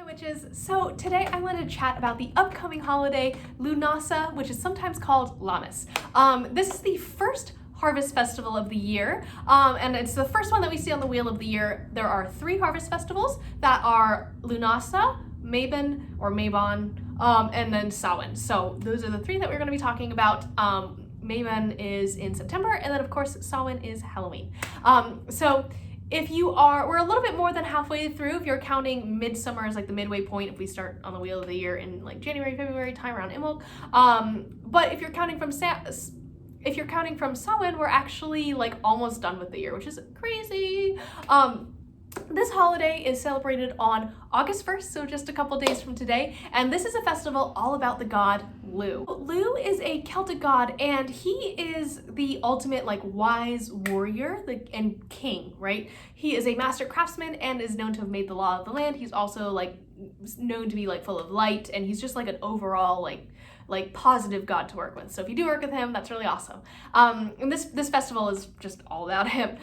witches. So today I wanted to chat about the upcoming holiday Lughnasa, which is sometimes called Llamas. This is the first harvest festival of the year, and it's the first one that we see on the Wheel of the Year. There are 3 harvest festivals that are Lughnasa, Mabon, and then Samhain. So those are the 3 that we're going to be talking about. Mabon is in September, and then of course Samhain is Halloween. We're a little bit more than halfway through if you're counting midsummer as like the midway point, if we start on the Wheel of the Year in like January, February time around Imbolc. But if you're counting from Samhain, we're actually like almost done with the year, which is crazy. This holiday is celebrated on August 1st, so just a couple days from today, and this is a festival all about the god Lugh. Lugh is a Celtic god, and he is the ultimate like wise warrior and king, right? He is a master craftsman and is known to have made the law of the land. He's also like known to be like full of light, and he's just like an overall like positive god to work with. So if you do work with him, that's really awesome. And this festival is just all about him.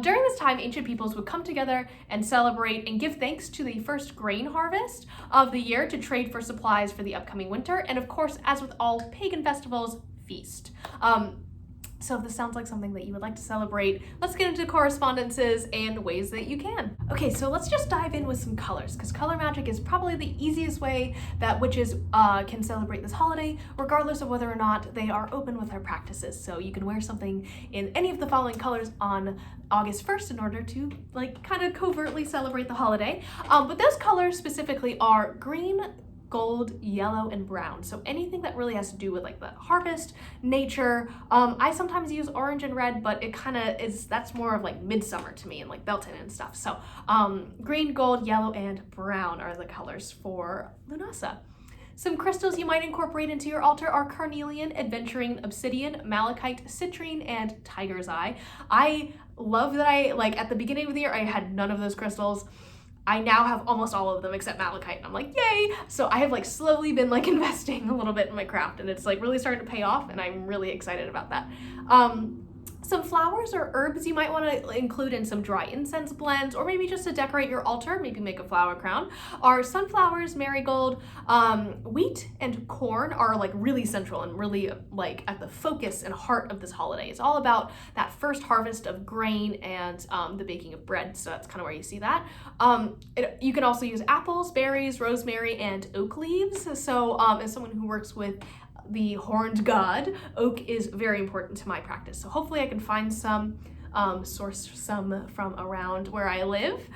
During this time, ancient peoples would come together and celebrate and give thanks to the first grain harvest of the year to trade for supplies for the upcoming winter. And of course, as with all pagan festivals, feast. So if this sounds like something that you would like to celebrate, let's get into correspondences and ways that you can. Okay, so let's just dive in with some colors, because color magic is probably the easiest way that witches can celebrate this holiday, regardless of whether or not they are open with their practices. So you can wear something in any of the following colors on August 1st in order to like kind of covertly celebrate the holiday. But those colors specifically are green, gold, yellow, and brown. So anything that really has to do with like the harvest, nature. I sometimes use orange and red, but it kind of is, that's more of like midsummer to me and like Beltane and stuff. So green, gold, yellow, and brown are the colors for Lughnasa. Some crystals you might incorporate into your altar are carnelian, adventuring obsidian, malachite, citrine, and tiger's eye. I love that at the beginning of the year, I had none of those crystals. I now have almost all of them except malachite, and I'm like, yay! So I have like slowly been like investing a little bit in my craft, and it's like really starting to pay off, and I'm really excited about that. Some flowers or herbs you might want to include in some dry incense blends, or maybe just to decorate your altar, maybe make a flower crown, are sunflowers, marigold, wheat, and corn are like really central and really like at the focus and heart of this holiday. It's all about that first harvest of grain and the baking of bread, so that's kind of where you see that. You can also use apples, berries, rosemary, and oak leaves. So as someone who works with the horned god, oak is very important to my practice. So hopefully I can find some, source some from around where I live.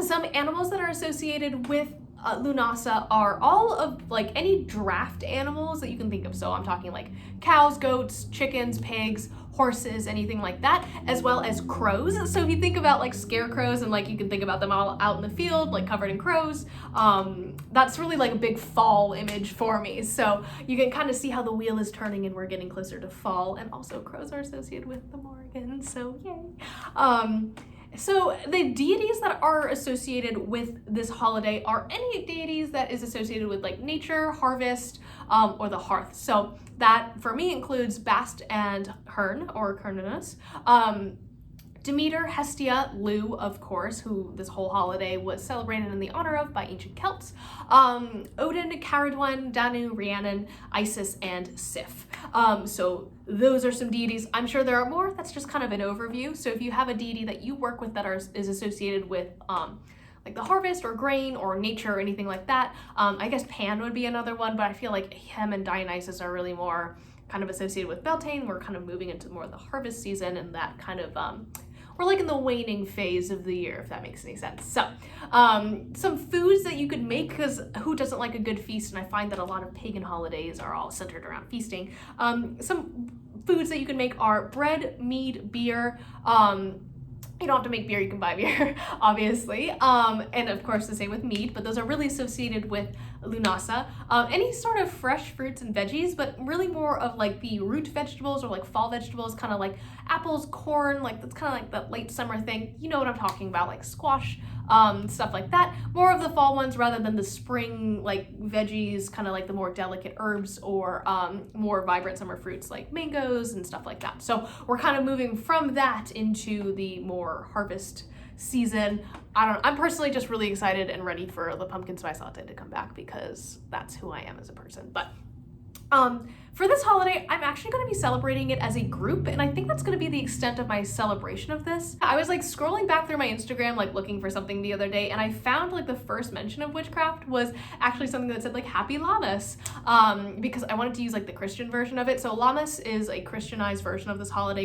Some animals that are associated with Lughnasa are all of like any draft animals that you can think of. So I'm talking like cows, goats, chickens, pigs, horses, anything like that, as well as crows. So if you think about like scarecrows and like you can think about them all out in the field, like covered in crows, that's really like a big fall image for me. So you can kind of see how the wheel is turning and we're getting closer to fall, and also crows are associated with the Morrigan, so yay. So the deities that are associated with this holiday are any deities that is associated with like nature, harvest, or the hearth. So that for me includes Bast and Herne, or Cernunnos, Demeter, Hestia, Lugh, of course, who this whole holiday was celebrated in the honor of by ancient Celts, Odin, Caradwen, Danu, Rhiannon, Isis, and Sif. So those are some deities. I'm sure there are more. That's just kind of an overview. So if you have a deity that you work with that is associated with like the harvest or grain or nature or anything like that, I guess Pan would be another one, but I feel like him and Dionysus are really more kind of associated with Beltane. We're kind of moving into more of the harvest season, and that kind of we're like in the waning phase of the year, if that makes any sense. So some foods that you could make, because who doesn't like a good feast? And I find that a lot of pagan holidays are all centered around feasting. Some foods that you can make are bread, mead, beer. You don't have to make beer, you can buy beer, obviously. And of course the same with mead, but those are really associated with Lughnasa. Any sort of fresh fruits and veggies, but really more of like the root vegetables or like fall vegetables, kind of like apples, corn, like that's kind of like that late summer thing. You know what I'm talking about, like squash, stuff like that. More of the fall ones rather than the spring like veggies, kind of like the more delicate herbs or more vibrant summer fruits like mangoes and stuff like that. So we're kind of moving from that into the more harvest season. I don't know. I'm personally just really excited and ready for the pumpkin spice latte to come back because that's who I am as a person. But for this holiday, I'm actually going to be celebrating it as a group, and I think that's going to be the extent of my celebration of this. I was like scrolling back through my Instagram, like looking for something the other day, and I found like the first mention of witchcraft was actually something that said like Happy Llamas, because I wanted to use like the Christian version of it. So Llamas is a Christianized version of this holiday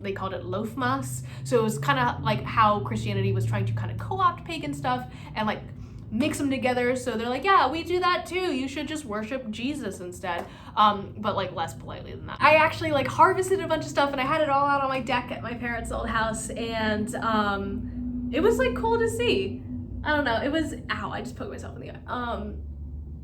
they called it Lughnasa. So it was kind of like how Christianity was trying to kind of co-opt pagan stuff and like mix them together. So they're like, yeah, we do that too. You should just worship Jesus instead. But like less politely than that. I actually like harvested a bunch of stuff and I had it all out on my deck at my parents' old house, and it was like cool to see. I don't know. It was, ow, I just poked myself in the eye.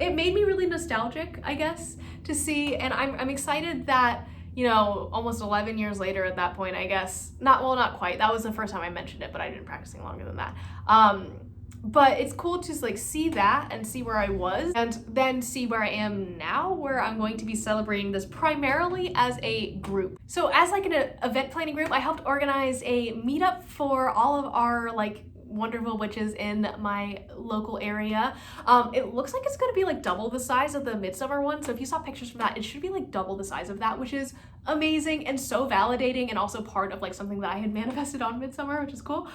It made me really nostalgic, I guess, to see, and I'm excited that, you know, almost 11 years later at that point, I guess, not quite. That was the first time I mentioned it, but I've been practicing longer than that. But it's cool to like see that and see where I was and then see where I am now, where I'm going to be celebrating this primarily as a group. So as like an event planning group, I helped organize a meetup for all of our like wonderful witches in my local area. It looks like it's going to be like double the size of the Midsummer one. So if you saw pictures from that, it should be like double the size of that, which is amazing and so validating, and also part of like something that I had manifested on Midsummer, which is cool.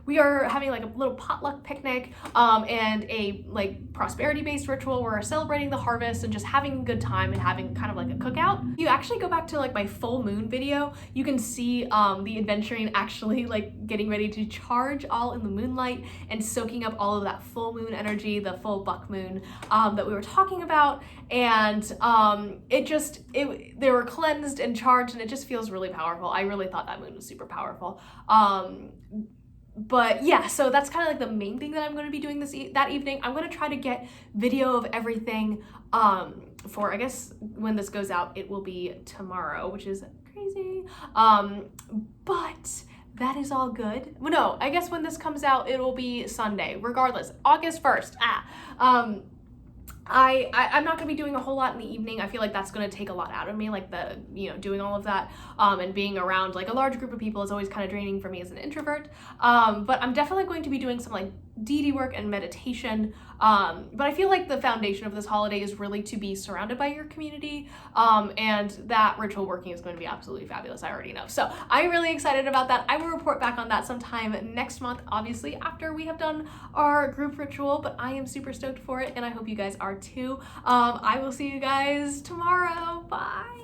We are having like a little potluck picnic and a like prosperity-based ritual where we're celebrating the harvest and just having a good time and having kind of like a cookout. You actually go back to like my full moon video, you can see the adventuring actually like getting ready to charge all in the moonlight and soaking up all of that full moon energy, the full buck moon that we were talking about. And they were cleansed and charged, and it just feels really powerful. I really thought that moon was super powerful. But yeah, so that's kind of like the main thing that I'm going to be doing that evening. I'm going to try to get video of everything for, I guess when this goes out, it will be tomorrow, which is crazy. But that is all good. Well, no, I guess when this comes out, it will be Sunday, regardless. August 1st. I'm not gonna be doing a whole lot in the evening. I feel like that's gonna take a lot out of me, like doing all of that and being around like a large group of people is always kind of draining for me as an introvert. But I'm definitely going to be doing some like deity work and meditation. But I feel like the foundation of this holiday is really to be surrounded by your community, and that ritual working is going to be absolutely fabulous. I already know. So I'm really excited about that. I will report back on that sometime next month, obviously after we have done our group ritual, but I am super stoked for it and I hope you guys are too. I will see you guys tomorrow. Bye.